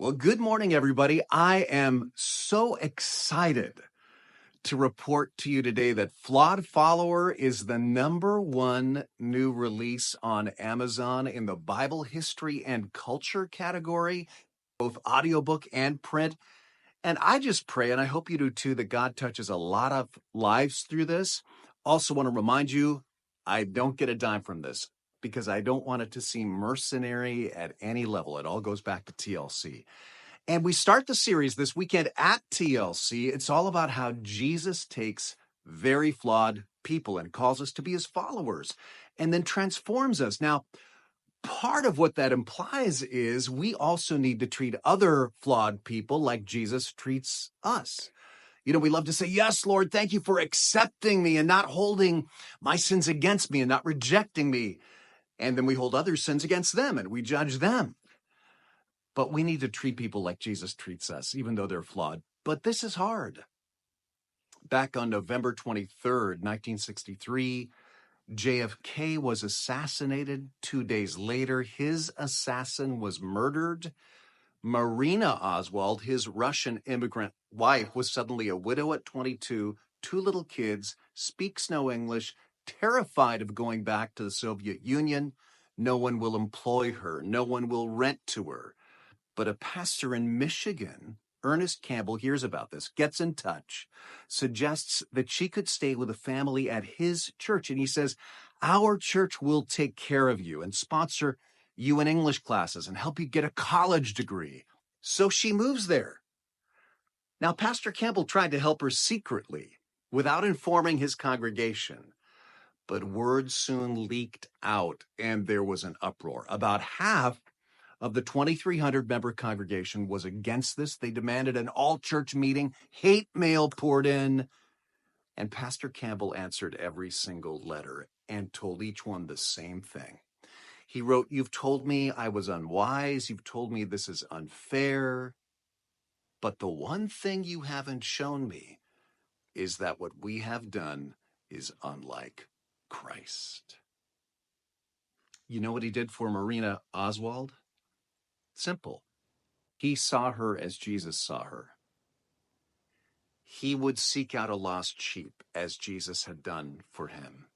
Well, good morning, everybody. I am so excited to report to you today that Flawed Follower is the #1 new release on Amazon in the Bible history and culture category, both audiobook and print. And I just pray, and I hope you do too, that God touches a lot of lives through this. Also, want to remind you, I don't get a dime from this because I don't want it to seem mercenary at any level. It all goes back to TLC. And we start the series this weekend at TLC. It's all about how Jesus takes very flawed people and calls us to be his followers and then transforms us. Now, part of what that implies is we also need to treat other flawed people like Jesus treats us. You know, we love to say, yes, Lord, thank you for accepting me and not holding my sins against me and not rejecting me. And then we hold other sins against them and we judge them. But we need to treat people like Jesus treats us, even though they're flawed. But this is hard. Back on November 23rd, 1963, JFK was assassinated. 2 days later, his assassin was murdered. Marina Oswald, his Russian immigrant wife, was suddenly a widow at 22, 2 little kids, speaks no English, terrified of going back to the Soviet Union. No one will employ her. No one will rent to her. But a pastor in Michigan, Ernest Campbell, hears about this, gets in touch, suggests that she could stay with a family at his church. And he says, our church will take care of you and sponsor you in English classes and help you get a college degree. So she moves there. Now, Pastor Campbell tried to help her secretly without informing his congregation. But word soon leaked out and there was an uproar. About half of the 2,300 member congregation was against this. They demanded an all-church meeting. Hate mail poured in. And Pastor Campbell answered every single letter and told each one the same thing. He wrote, you've told me I was unwise. You've told me this is unfair. But the one thing you haven't shown me is that what we have done is unlike Christ. You know what he did for Marina Oswald? Simple. He saw her as Jesus saw her. He would seek out a lost sheep as Jesus had done for him.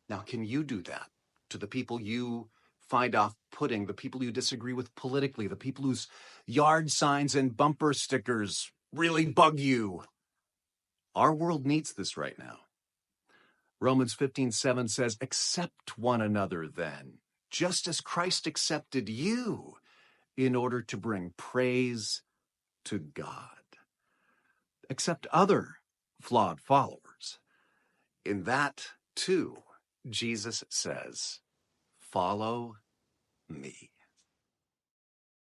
Now, can you do that to the people you find off-putting, the people you disagree with politically, the people whose yard signs and bumper stickers really bug you? Our world needs this right now. Romans 15:7 says, accept one another then, just as Christ accepted you, in order to bring praise to God. Accept other flawed followers. In that, too, Jesus says, follow me.